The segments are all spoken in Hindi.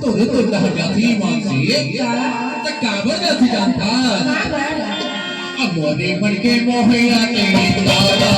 तुझे तो लहजाती मानसी तो काबर नहीं जानता अब मोदी बन के मोहिया नहीं दादा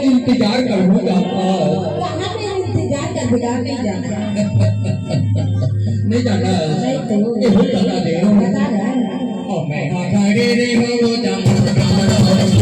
इंतजार करूँ जाता कहाँ पे इंतजार कर बिगाड़ नहीं जाना नहीं जाना नहीं तो ये हो जाता दे बता रहा है और मैं आधा रे रे हो जाता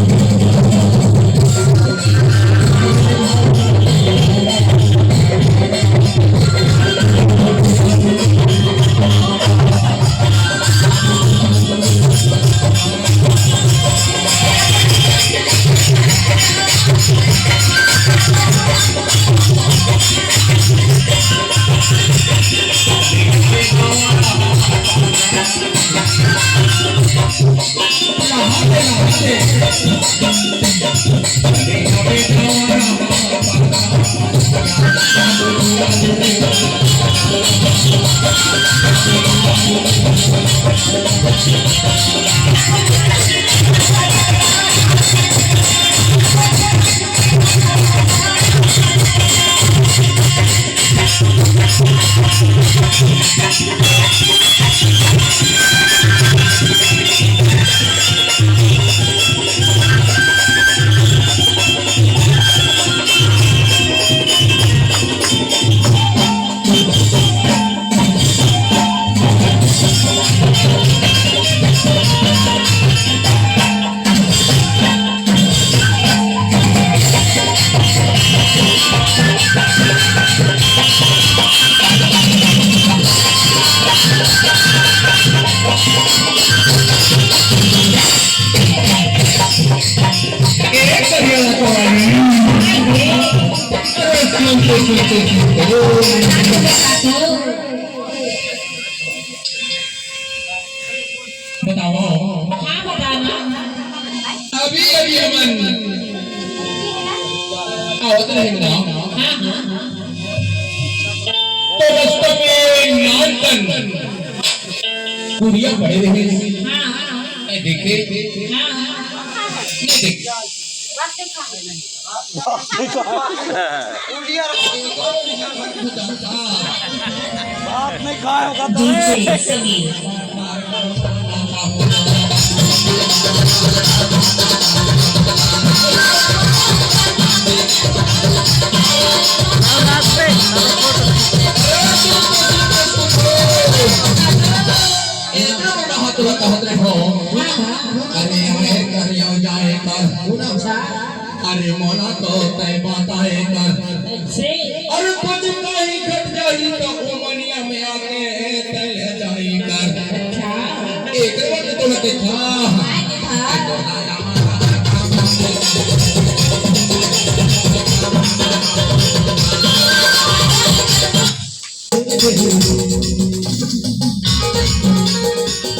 बताओ हाँ बताना अभी अभी अमन आओ तो नहीं बताओ हाँ हाँ तो रास्ते में नानकन कुड़िया पड़े रहे हाँ हाँ देखे हाँ ये देख बात नहीं खाया होगा तो अरे मोना तो तय बताए कर अरे कुछ नहीं घट जाई तो उमनिया में आके तय जाई कर एक बार तो देखा